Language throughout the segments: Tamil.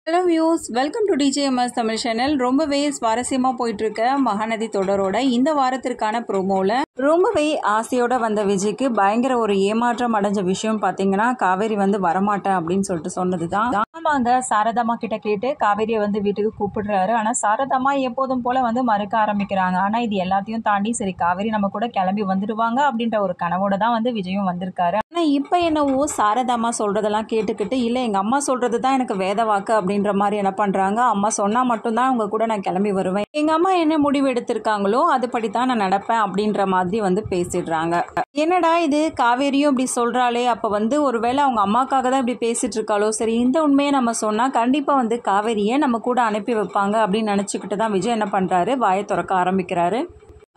Hello views, welcome to TJMS Tamil channel. ரொம்பவே சுவாரஸ்யமாக போயிட்டுருக்க மகாநதி தொடரோட இந்த வாரத்திற்கான ப்ரோமோவில் ரொம்பவே ஆசையோடு வந்த விஜய்க்கு பயங்கர ஒரு ஏமாற்றம் அடைஞ்ச விஷயம் பார்த்தீங்கன்னா, காவேரி வரமாட்டேன் அப்படின்னு சொல்லிட்டு சொன்னது தான். ஆமாங்க, சாரதாமா கிட்ட கேட்டு காவேரியை வீட்டுக்கு கூப்பிடுறாரு. ஆனால் சாரதாமா எப்போதும் போல் மறுக்க ஆரம்பிக்கிறாங்க. ஆனால் இது எல்லாத்தையும் தாண்டி சரி காவேரி நம்ம கூட கிளம்பி வந்துடுவாங்க அப்படின்ற ஒரு கனவோட தான் விஜயும் வந்திருக்காரு. ஆனால் இப்போ என்னவோ சாரதாமா சொல்கிறதெல்லாம் கேட்டுக்கிட்டு இல்லை எங்கள் அம்மா சொல்கிறது தான் எனக்கு வேத வாக்கு அப்படின்ற மாதிரி என்ன பண்ணுறாங்க, அம்மா சொன்னால் மட்டும்தான் அவங்க கூட நான் கிளம்பி வருவேன், எங்கள் அம்மா என்ன முடிவு எடுத்திருக்காங்களோ அதுபடி தான் நான் நடப்பேன் அப்படின்ற மாதிரி பேசிடுறாங்க. என்னடா இது, காவேரியும் இப்படி சொல்கிறாளே, அப்போ ஒருவேளை அவங்க அம்மாக்காக தான் இப்படி பேசிட்டு இருக்காளோ, சரி இந்த உண்மையை நம்ம சொன்னால் கண்டிப்பாக காவேரியை நம்ம கூட அனுப்பி வைப்பாங்க அப்படின்னு நினச்சிக்கிட்டு தான் விஜய் என்ன பண்ணுறாரு, வாயை திறக்க ஆரம்பிக்கிறாரு.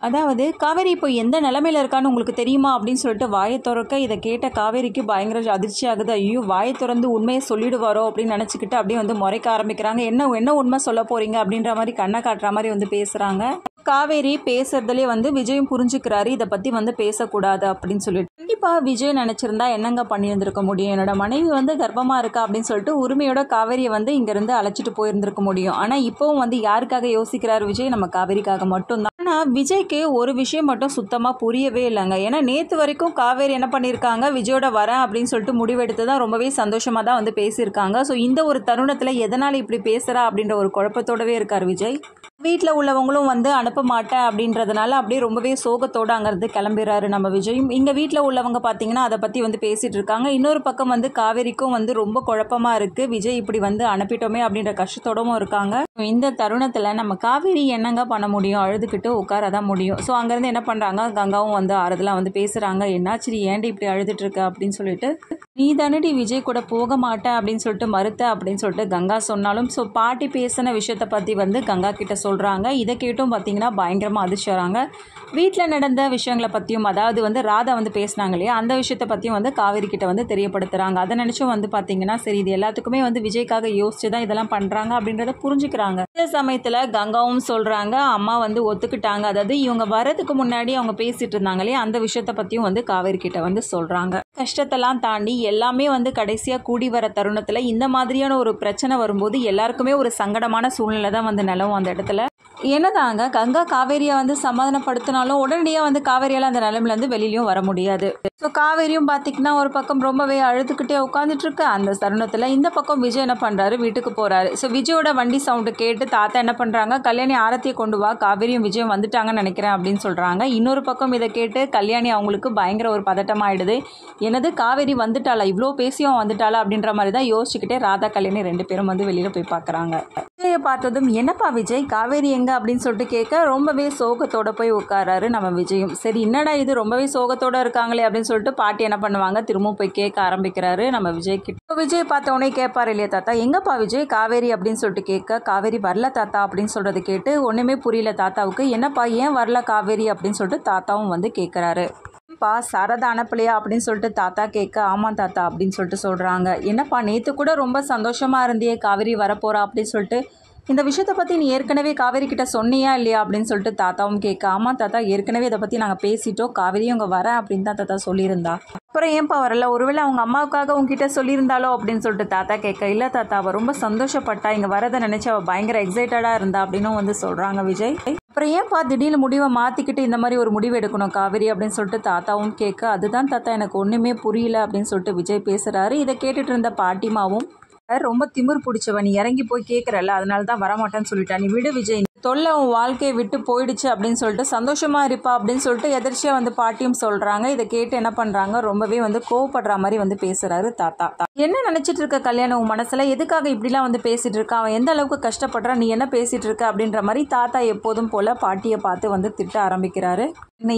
அதாவது காவேரி இப்போ எந்த நிலைமையில இருக்கான்னு உங்களுக்கு தெரியுமா அப்படின்னு சொல்லிட்டு வாயை திறக்க, இதை கேட்ட காவேரிக்கு பயங்கர அதிர்ச்சி ஆகுது. ஐயோ, வாயை திறந்து உண்மையை சொல்லிடுவாரோ அப்படின்னு நினச்சிக்கிட்டு அப்படியே முறைக்க ஆரம்பிக்கிறாங்க. என்ன உண்மை சொல்ல போறீங்க அப்படின்ற மாதிரி கண்ணை காட்டுற மாதிரி பேசுகிறாங்க. காவேரி பேசுறதுலேயே விஜயும் புரிஞ்சுக்கிறாரு, இதை பற்றி பேசக்கூடாது அப்படின்னு சொல்லிட்டு. கண்டிப்பாக விஜய் நினச்சிருந்தா என்னங்க பண்ணியிருந்திருக்க முடியும், என்னோட மனைவி கர்ப்பமாக இருக்கா அப்படின்னு சொல்லிட்டு உரிமையோட காவேரியை இங்கேருந்து அழைச்சிட்டு போயிருந்திருக்க முடியும். ஆனால் இப்போவும் யாருக்காக யோசிக்கிறார் விஜய், நம்ம காவேரிக்காக மட்டும்தான். ஆனால் விஜய்க்கு ஒரு விஷயம் மட்டும் சுத்தமாக புரியவே இல்லைங்க. ஏன்னா நேற்று வரைக்கும் காவேரி என்ன பண்ணியிருக்காங்க, விஜயோட வரேன் அப்படின்னு சொல்லிட்டு முடிவெடுத்து தான் ரொம்பவே சந்தோஷமாக தான் பேசியிருக்காங்க. ஸோ இந்த ஒரு தருணத்தில் எதனால் இப்படி பேசுகிறா அப்படின்ற ஒரு குழப்பத்தோடவே இருக்கார் விஜய். வீட்டில் உள்ளவங்களும் அனுப்ப மாட்டேன் அப்படின்றதுனால அப்படியே ரொம்பவே சோகத்தோடு அங்கேருந்து கிளம்பிடுறாரு நம்ம விஜயும். இங்கே வீட்டில் உள்ளவங்க பார்த்தீங்கன்னா அதை பற்றி பேசிகிட்டு இருக்காங்க. இன்னொரு பக்கம் காவேரிக்கும் ரொம்ப குழப்பமாக இருக்குது, விஜய் இப்படி அனுப்பிட்டோமே அப்படின்ற கஷ்டத்தோடவும் இருக்காங்க. இந்த தருணத்தில் நம்ம காவேரி என்னங்க பண்ண முடியும், அழுதுகிட்டு உட்கார தான் முடியும். ஸோ அங்கேருந்து என்ன பண்ணுறாங்க, கங்காவும் ஆறுதலாக பேசுகிறாங்க. என்னாச்சு, ஏன்டி இப்படி அழுதுட்டு இருக்க அப்படின்னு சொல்லிட்டு. நீ தானடி விஜய் கூட போக மாட்டேன் அப்படின்னு சொல்லிட்டு மறுத்த அப்படின்னு சொல்லிட்டு கங்கா சொன்னாலும், ஸோ பாட்டி பேசின விஷயத்தை பற்றி கங்கா கிட்ட சொல்கிறாங்க. இதை கேட்டும் பார்த்தீங்கன்னா பயங்கரமாக அதிர்ச்சிறாங்க. வீட்டில் நடந்த விஷயங்களை பற்றியும், அதாவது ராதா பேசினாங்க இல்லையா, அந்த விஷயத்தை பற்றியும் காவேரி கிட்ட தெரியப்படுத்துகிறாங்க. அதை நினச்சும் பார்த்தீங்கன்னா சரி இது எல்லாத்துக்குமே விஜய்க்காக யோசிச்சு தான் இதெல்லாம் பண்ணுறாங்க அப்படின்றத புரிஞ்சுக்கிறாங்க. இந்த சமயத்தில் கங்காவும் சொல்கிறாங்க, அம்மா ஒத்துக்கிட்டாங்க, அதாவது இவங்க வரதுக்கு முன்னாடி அவங்க பேசிட்டு இருந்தாங்க இல்லையா, அந்த விஷயத்தை பற்றியும் காவேரி கிட்ட சொல்கிறாங்க. கஷ்டத்தெல்லாம் தாண்டி எல்லாமே கடைசியாக கூடி வர தருணத்தில் இந்த மாதிரியான ஒரு பிரச்சனை வரும்போது எல்லாருக்குமே ஒரு சங்கடமான சூழ்நிலை தான் நிலவும் அந்த இடத்துல. என்னதாங்க கங்கா காவேரியை சமாதானப்படுத்தினாலும் உடனடியாக காவேரியால் அந்த நிலைமையிலேருந்து வெளியிலையும் வர முடியாது. ஸோ காவேரியும் பார்த்திங்கன்னா ஒரு பக்கம் ரொம்பவே அழுதுகிட்டே உட்காந்துட்டு இருக்கு. அந்த தருணத்தில் இந்த பக்கம் விஜய் என்ன பண்ணுறாரு, வீட்டுக்கு போகிறாரு. ஸோ விஜயோட வண்டி சவுண்டு கேட்டு தாத்தா என்ன பண்ணுறாங்க, கல்யாணி ஆரத்தியை கொண்டு வா, காவேரியும் விஜயம் வந்துட்டாங்கன்னு நினைக்கிறேன் அப்படின்னு சொல்கிறாங்க. இன்னொரு பக்கம் இதை கேட்டு கல்யாணி அவங்களுக்கு பயங்கர ஒரு பதட்டமாயிடுது. என்னது காவேரி வந்துட்டாளா, இவ்வளோ பேசியும் வந்துட்டாளா அப்படின்ற மாதிரி தான் யோசிச்சுக்கிட்டே ராதா கல்யாணி ரெண்டு பேரும் வெளியில் போய் பார்க்குறாங்க. விஜயை பார்த்ததும் என்னப்பா விஜய், காவேரி எங்க அப்படின்னு சொல்லிட்டு கேட்க ரொம்பவே சோகத்தோட போய் உட்காராரு நம்ம விஜயும். சரி என்னடா இது ரொம்பவே சோகத்தோட இருக்காங்களே அப்படின்னு சொல்லிட்டு பாட்டி என்ன பண்ணுவாங்க, திரும்பவும் போய் கேட்க ஆரம்பிக்கிறாரு நம்ம விஜய் கிட்ட. விஜய் பார்த்த உடனே கேட்பாரு இல்லையா, தாத்தா எங்கப்பா விஜய், காவேரி அப்படின்னு சொல்லிட்டு கேட்க, காவேரி வரல தாத்தா அப்படின்னு சொல்றது கேட்டு ஒண்ணுமே புரியல தாத்தாவுக்கு. என்னப்பா ஏன் வரல காவேரி அப்படின்னு சொல்லிட்டு தாத்தாவும் கேட்கிறாரு. பா சாரதா அனுப்பலையா அப்படின்னு சொல்லிட்டு தாத்தா கேட்க, ஆமாம் தாத்தா அப்படின்னு சொல்லிட்டு சொல்கிறாங்க. என்னப்பா நேற்று கூட ரொம்ப சந்தோஷமாக இருந்தியே காவேரி வரப்போகிறா அப்படின்னு சொல்லிட்டு, இந்த விஷயத்தை பற்றி நீ ஏற்கனவே காவேரி கிட்ட சொன்னியா இல்லையா அப்படின்னு சொல்லிட்டு தாத்தாவும் கேட்க, ஆமாம் தாத்தா ஏற்கனவே இதை பற்றி நாங்கள் பேசிட்டோம், காவேரியும் அங்கே வரேன் அப்படின்னு தான் தாத்தா சொல்லியிருந்தா. அப்புறம் ஏன்பா வரல, ஒருவேளை அவங்க அம்மாவுக்காக உங்ககிட்ட சொல்லியிருந்தாலோ அப்படின்னு சொல்லிட்டு தாத்தா கேட்க, இல்லை தாத்தா அவள் ரொம்ப சந்தோஷப்பட்டா, இங்கே வரதை நினச்சி அவள் பயங்கர எக்ஸைட்டடாக இருந்தா அப்படின்னு சொல்கிறாங்க விஜய். அப்புறம் ஏன்பா திடீர்னு முடிவை மாற்றிக்கிட்டு இந்த மாதிரி ஒரு முடிவு எடுக்கணும் காவேரி அப்படின்னு சொல்லிட்டு தாத்தாவும் கேட்க, அதுதான் தாத்தா எனக்கு ஒன்றுமே புரியல அப்படின்னு சொல்லிட்டு விஜய் பேசுகிறாரு. இதை கேட்டுட்டு இருந்த பாட்டிமாவும், ரொம்ப திமிர் பிடிச்சவன், நீ இறங்கி போய் கேட்குறல அதனால தான் வரமாட்டேன்னு சொல்லிட்டா, நீ விடு விஜய், தொல்லை உன் வாழ்க்கையை விட்டு போயிடுச்சு அப்படின்னு சொல்லிட்டு சந்தோஷமா இருப்பா அப்படின்னு சொல்லிட்டு எதிர்ச்சியாக பாட்டியும் சொல்கிறாங்க. இதை கேட்டு என்ன பண்ணுறாங்க, ரொம்பவே கோவப்படுற மாதிரி பேசுகிறாரு தாத்தா. என்ன நினச்சிட்டு இருக்க கல்யாணம் உன் மனசில், எதுக்காக இப்படிலாம் பேசிகிட்டு இருக்கா, அவன் எந்த அளவுக்கு கஷ்டப்படுறான், நீ என்ன பேசிகிட்டு இருக்க அப்படின்ற மாதிரி தாத்தா எப்போதும் போல் பாட்டியை பார்த்து திட்ட ஆரம்பிக்கிறாரு.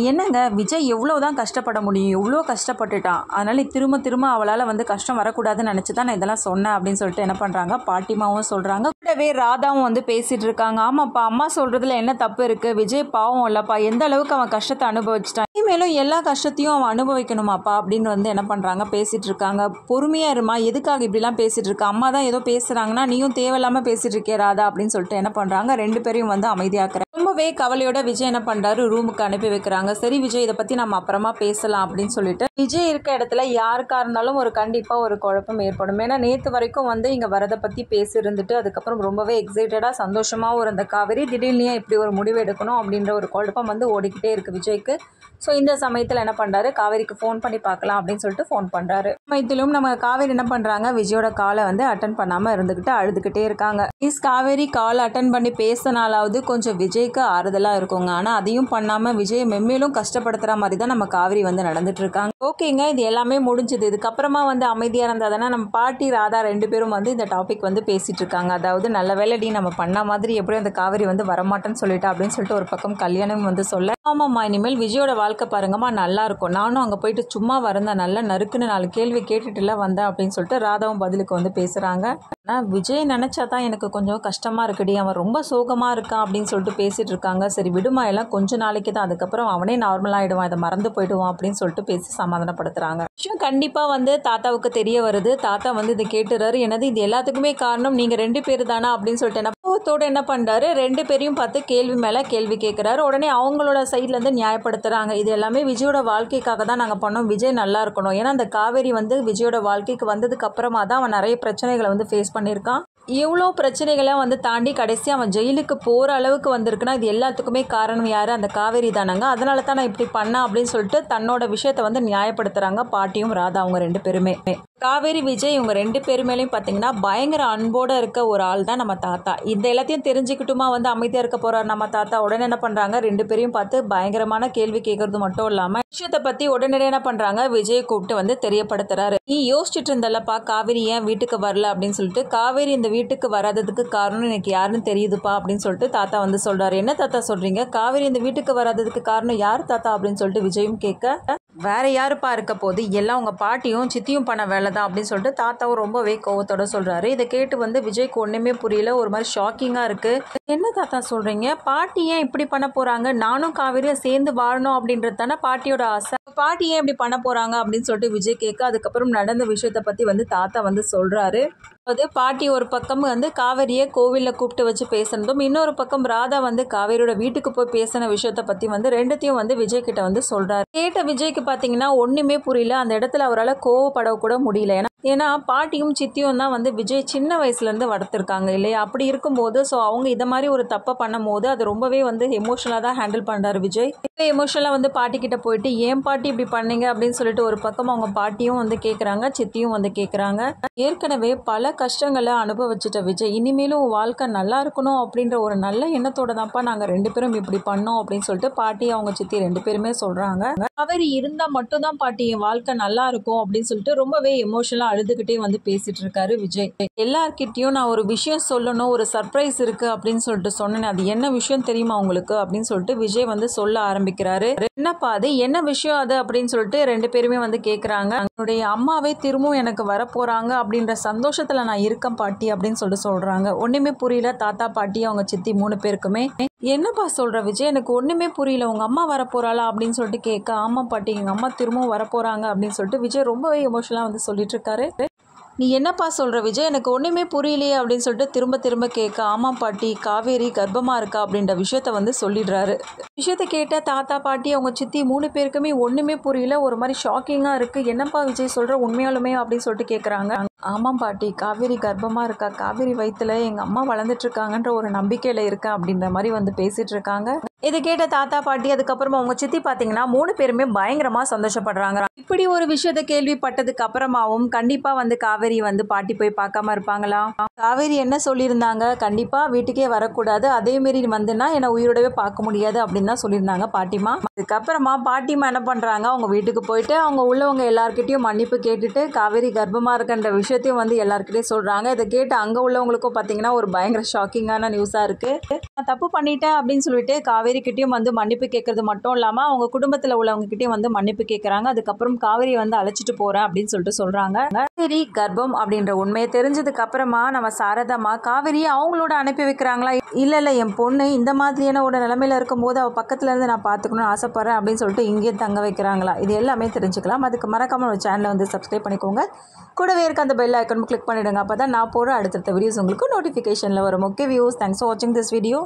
என்னங்க விஜய் எவ்வளோதான் கஷ்டப்பட முடியும், எவ்வளோ கஷ்டப்பட்டுட்டான், அதனால திரும்ப திரும்ப அவளால் கஷ்டம் வரக்கூடாதுன்னு நினச்சி தான் நான் இதெல்லாம் சொன்னேன் அப்படின்னு சொல்லிட்டு என்ன பண்ணுறாங்க பாட்டிமாவும் சொல்கிறாங்க. கூடவே ராதாவும் பேசிகிட்டு இருக்காங்க. ஆமாப்பா அம்மா சொல்கிறதுல என்ன தப்பு இருக்குது, விஜய் பாவம் இல்லைப்பா, எந்த அளவுக்கு அவன் கஷ்டத்தை அனுபவிச்சிட்டான், இனிமேலும் எல்லா கஷ்டத்தையும் அவன் அனுபவிக்கணுமாப்பா அப்படின்னு என்ன பண்ணுறாங்க பேசிகிட்டு இருக்காங்க. பொறுமையாக இருமா, எதுக்காக இப்படிலாம் பேசிகிட்டு இருக்கா, அம்மா தான் ஏதோ பேசுகிறாங்கன்னா நீயும் தேவையில்லாமல் பேசிகிட்டு இருக்கே ராதா அப்படின்னு சொல்லிட்டு என்ன பண்ணுறாங்க ரெண்டு பேரையும் அமைதியாக்குறாங்க. ரொம்ப ரொம்பவே கவலையோட விஜய் என்ன பண்ணுறாரு, ரூமுக்கு அனுப்பி வைக்கிறாங்க. சரி விஜய், இதை பற்றி நம்ம அப்புறமா பேசலாம் அப்படின்னு சொல்லிட்டு விஜய் இருக்க இடத்துல யாருக்காக இருந்தாலும் கண்டிப்பாக ஒரு குழப்பம் ஏற்படும். ஏன்னா நேற்று வரைக்கும் இங்கே வரதை பற்றி பேசியிருந்துட்டு அதுக்கப்புறம் ரொம்பவே எக்ஸைட்டடாக சந்தோஷமாக அந்த காவேரி திடீர்னு இப்படி ஒரு முடிவு எடுக்கணும் அப்படின்ற ஒரு குழப்பம் ஓடிக்கிட்டே இருக்குது விஜய்க்கு. ஸோ இந்த சமயத்தில் என்ன பண்ணுறாரு, காவேரிக்கு ஃபோன் பண்ணி பார்க்கலாம் அப்படின்னு சொல்லிட்டு ஃபோன் பண்ணுறாரு. சமயத்திலும் நம்ம காவேரி என்ன பண்ணுறாங்க, விஜயோட காலை அட்டன் பண்ணாமல் இருந்துக்கிட்டு அழுதுகிட்டே இருக்காங்க. காவேரி கால் அட்டன் பண்ணி பேசினாலாவது கொஞ்சம் விஜய்க்கு ஆறுதலாக இருக்குங்க. ஆனால் அதையும் பண்ணாமல் விஜயை மென்மேலும் கஷ்டப்படுத்துகிற மாதிரி தான் நம்ம காவேரி நடந்துட்டு இருக்காங்க. ஓகேங்க, இது எல்லாமே முடிஞ்சது. இதுக்கப்புறமா அமைதியாக இருந்ததுன்னா நம்ம பாட்டி ராதா 2 பேரும் இந்த டாபிக் பேசிகிட்டு இருக்காங்க. அதாவது நல்ல வேலைடி நம்ம பண்ண மாதிரி எப்படியும் அந்த காவேரி வரமாட்டேன்னு சொல்லிட்டா அப்படின்னு சொல்லிட்டு ஒரு பக்கம் கல்யாணம் சொல்ல, ஆமாம்மா இனிமேல் விஜயோட வாழ்க்கை பாருங்கம்மா நல்லா இருக்கும், நானும் அங்கே போயிட்டு சும்மா வரந்தேன், நல்லா நறுக்குன்னு 4 கேள்வி கேட்டுட்டுல வந்தேன் அப்படின்னு சொல்லிட்டு ராதாவும் பதிலுக்கு பேசுகிறாங்க. ஆனால் விஜய் நினச்சா தான் எனக்கு கொஞ்சம் கஷ்டமாக இருக்குடி, அவன் ரொம்ப சோகமாக இருக்கான் அப்படின்னு சொல்லிட்டு பேசிகிட்டு இருக்காங்க. சரி விடுமா, எல்லாம் கொஞ்ச நாளைக்கு தான், அதுக்கப்புறம் அவனே நார்மல் ஆகிடுவான், இதை மறந்து போயிடுவான் அப்படின்னு சொல்லிட்டு பேசி சமாதானப்படுத்துகிறாங்க. விஷயம் கண்டிப்பாக தாத்தாவுக்கு தெரிய வருது. தாத்தா இதை கேட்டுறாரு. என்னது இது எல்லாத்துக்குமே காரணம் நீங்கள் 2 பேர் தானா அப்படின்னு சொல்லிட்டு என்ன பண்ணுறாரு, 2 பேரையும் பார்த்து கேள்வி மேலே கேள்வி கேட்குறாரு. உடனே அவங்களோட சைட்லேருந்து நியாயப்படுத்துகிறாங்க. இது எல்லாமே விஜயோட வாழ்க்கைக்காக தான் நாங்கள் பண்ணோம், விஜய் நல்லா இருக்கணும். ஏன்னா அந்த காவேரி விஜயோட வாழ்க்கைக்கு வந்ததுக்கு அப்புறமா தான் அவன் நிறைய பிரச்சனைகளை ஃபேஸ் பண்ணியிருக்கான். எவ்வளோ பிரச்சனைகளை தாண்டி கடைசி அவன் ஜெயிலுக்கு போகிற அளவுக்கு வந்திருக்குன்னா இது எல்லாத்துக்குமே காரணம் யார், அந்த காவேரி தானாங்க. அதனால தான் நான் இப்படி பண்ணேன் அப்படின்னு சொல்லிட்டு தன்னோட விஷயத்தை நியாயப்படுத்துகிறாங்க பாட்டியும் ராதா. அவங்க 2 பேருமே, காவேரி விஜய் இவங்க 2 பேருமேலையும் பார்த்தீங்கன்னா பயங்கர அன்போடு இருக்க ஒரு ஆள் தான் நம்ம தாத்தா. இந்த எல்லாத்தையும் தெரிஞ்சுக்கிட்டுமா அமைதியாக இருக்க போகிறார் நம்ம தாத்தா. உடனே என்ன பண்ணுறாங்க, 2 பேரையும் பார்த்து பயங்கரமான கேள்வி கேட்கறது மட்டும் இல்லாமல் விஷயத்தை பற்றி உடனடியாக என்ன பண்ணுறாங்க, விஜய் கூப்பிட்டு தெரியப்படுத்துறாரு. நீ யோசிச்சுட்டு இருந்தல்லப்பா காவேரி ஏன் வீட்டுக்கு வரல அப்படின்னு சொல்லிட்டு, காவேரி இந்த வீட்டுக்கு வராததுக்கு காரணம் எனக்கு யாருன்னு தெரியுதுப்பா அப்படின்னு சொல்லிட்டு தாத்தா சொல்கிறாரு. என்ன தாத்தா சொல்கிறீங்க, காவேரி இந்த வீட்டுக்கு வராததுக்கு காரணம் யார் தாத்தா அப்படின்னு சொல்லிட்டு விஜயும் கேட்க, வேற யாருப்பா இருக்க போது, எல்லாம் உங்கள் பாட்டியும் சித்தியும் பண்ண வேலை தான் அப்படின்னு சொல்லிட்டு தாத்தாவும் ரொம்பவே கோவத்தோட சொல்கிறாரு. இதை கேட்டு விஜய்க்கு ஒன்றுமே புரியல, ஒரு மாதிரி ஷாக்கிங்காக இருக்குது. என்ன தாத்தா சொல்கிறீங்க, பாட்டி ஏன் இப்படி பண்ண போகிறாங்க, நானும் காவேரியும் சேர்ந்து வாழணும் அப்படின்றது தானே பாட்டியோட ஆசை, பாட்டி ஏன் இப்படி பண்ண போகிறாங்க அப்படின்னு சொல்லிட்டு விஜய் கேட்க, அதுக்கப்புறம் நடந்த விஷயத்தை பற்றி தாத்தா சொல்கிறாரு. அதாவது பாட்டி ஒரு பக்கம் காவேரியை கோவிலில் கூப்பிட்டு வச்சு பேசுனதும், இன்னொரு பக்கம் ராதா காவேரியோட வீட்டுக்கு போய் பேசின விஷயத்தை பற்றி 2த்தையும் விஜய் கிட்ட சொல்கிறாரு. கேட்ட விஜய்க்கு பார்த்தீங்கன்னா ஒன்றுமே புரியல. அந்த இடத்துல அவரால் கோவப்பட கூட முடியல. ஏன்னா பாட்டியும் சித்தியும் தான் விஜய் சின்ன வயசுலேருந்து வளர்த்துருக்காங்க இல்லையா. அப்படி இருக்கும்போது ஸோ அவங்க இதை மாதிரி ஒரு தப்பை பண்ணும் போது அது ரொம்பவே எமோஷனலாக தான் ஹேண்டில் பண்ணுறாரு விஜய். எமோஷனலாக பாட்டிக்கிட்ட போயிட்டு ஏன் பாட்டி இப்படி பண்ணீங்க அப்படின்னு சொல்லிட்டு ஒரு பக்கம் அவங்க பாட்டியும் கேட்குறாங்க, சித்தியும் கேட்குறாங்க. ஏற்கனவே பல கஷ்டங்களை அனுபவிச்சிட்ட விஜய், இனிமேலும் வாழ்க்கை நல்லா இருக்கணும் அப்படின்ற ஒரு நல்ல எண்ணத்தோட தான்ப்பா நாங்கள் 2 பேரும் இப்படி பண்ணோம் அப்படின்னு சொல்லிட்டு பாட்டி அவங்க சித்தி 2 பேருமே சொல்கிறாங்க. காவேரி இருந்தால் மட்டும்தான் பாட்டி என் வாழ்க்கை நல்லா இருக்கும் அப்படின்னு சொல்லிட்டு ரொம்பவே எமோஷனலாக அழுதுகிட்டே பேசிட்டு இருக்காரு விஜய். எல்லார்கிட்டையும் நான் ஒரு விஷயம் சொல்லணும், ஒரு சர்ப்ரைஸ் இருக்கு அப்படின்னு சொல்லிட்டு சொன்னேன், அது என்ன விஷயம் தெரியுமா உங்களுக்கு அப்படின்னு சொல்லிட்டு விஜய் சொல்ல ஆரம்பிக்கிறாரு. என்னப்பா அது, என்ன விஷயம் அது அப்படின்னு சொல்லிட்டு 2 பேருமே கேட்குறாங்க. என்னுடைய அம்மாவே திரும்பவும் எனக்கு வர போறாங்க அப்படின்ற சந்தோஷத்துல நான் இருக்கேன் பாட்டி அப்படின்னு சொல்லிட்டு சொல்றாங்க. ஒண்ணுமே புரியல தாத்தா பாட்டி அவங்க சித்தி 3 பேருக்குமே. என்னப்பா சொல்ற விஜய், எனக்கு ஒண்ணுமே புரியல, உங்க அம்மா வர போறாளா அப்படின்னு சொல்லிட்டு கேட்க, ஆமா பாட்டி எங்க அம்மா திரும்பவும் வர போறாங்க அப்படின்னு சொல்லிட்டு விஜய் ரொம்பவே எமோஷனலா சொல்லிட்டு இருக்காரு. நீ என்னப்பா சொல்கிற விஜய், எனக்கு ஒன்றுமே புரியலையே அப்படின்னு சொல்லிட்டு திரும்ப கேட்க, ஆமாம் பாட்டி காவேரி கர்ப்பமாக இருக்கா அப்படின்ற விஷயத்த சொல்லிடுறாரு. விஷயத்த கேட்ட தாத்தா பாட்டி அவங்க சித்தி 3 பேருக்குமே ஒன்றுமே புரியல, ஒரு மாதிரி ஷாக்கிங்காக இருக்குது. என்னப்பா விஜய் சொல்கிற, உண்மையாலுமே அப்படின்னு சொல்லிட்டு கேட்குறாங்க. ஆமாம் பாட்டி காவேரி கர்ப்பமாக இருக்கா, காவேரி வயிற்றுல எங்கள் அம்மா வளர்ந்துட்டுருக்காங்கன்ற ஒரு நம்பிக்கையில் இருக்கேன் அப்படின்ற மாதிரி பேசிகிட்டு இருக்காங்க. இதை கேட்ட தாத்தா பாட்டி அதுக்கப்புறமா அவங்க சித்தி பார்த்தீங்கன்னா 3 பேருமே பயங்கரமாக சந்தோஷப்படுறாங்க. இப்படி ஒரு விஷயத்தை கேள்விப்பட்டதுக்கு அப்புறமாவும் கண்டிப்பாக காவேரி பாட்டி போய் பார்க்காம இருப்பாங்களா? காவேரி என்ன சொல்லியிருந்தாங்க, கண்டிப்பாக வீட்டுக்கே வரக்கூடாது, அதே மாரி வந்துன்னா என்னை உயிரோடவே பார்க்க முடியாது அப்படின்னு தான் சொல்லியிருந்தாங்க பாட்டிமா. அதுக்கப்புறமா பாட்டிமா என்ன பண்ணுறாங்க, அவங்க வீட்டுக்கு போயிட்டு அவங்க உள்ளவங்க எல்லாருக்கிட்டையும் மன்னிப்பு கேட்டுட்டு காவேரி கர்ப்பமாக இருக்கின்ற விஷயத்தையும் எல்லாருக்கிட்டையும் சொல்கிறாங்க. இதை கேட்டு அங்கே உள்ளவங்களுக்கும் பார்த்தீங்கன்னா ஒரு பயங்கர ஷாக்கிங்கான நியூஸாக இருக்குது. நான் தப்பு பண்ணிட்டேன் அப்படின்னு சொல்லிட்டு காவேரி கிட்டேயும் மன்னிப்பு கேட்கறது மட்டும் இல்லாமல் அவங்க குடும்பத்தில் உள்ளவங்க கிட்டேயும் மன்னிப்பு கேட்குறாங்க. அதுக்கப்புறம் காவேரி அழைச்சிட்டு போகிறேன் அப்படின்னு சொல்லிட்டு சொல்கிறாங்க. காவேரி கர்ப்பம் அப்படின்ற உண்மையை தெரிஞ்சதுக்கு அப்புறமா நம்ம சாரதாமா காவேரியை அவங்களோட அனுப்பி வைக்கிறாங்களா, இல்லை என் பொண்ணு இந்த மாதிரியான ஒரு நிலைமையில இருக்கும்போது அவள் பக்கத்துல இருந்து நான் பார்த்துக்கணும்னு ஆசைப்படுறேன் அப்படின்னு சொல்லிட்டு இங்கே தங்க வைக்கிறாங்களா, இது எல்லாமே தெரிஞ்சுக்கலாம். அதுக்கு மறக்காம ஒரு சேனலை சப்ஸ்கிரைப் பண்ணிக்கோங்க. கூடவே இருக்க அந்த பெல் ஐக்கன் கிளிக் பண்ணிடுங்க. அப்போ தான் நான் போகிற அடுத்தடுத்த வீடியோஸ் உங்களுக்கு நோட்டிஃபிகேஷனில் வரும். ஓகே வியூஸ், தேங்க்ஸ் ஃபார் வாட்சிங் திஸ் வீடியோ.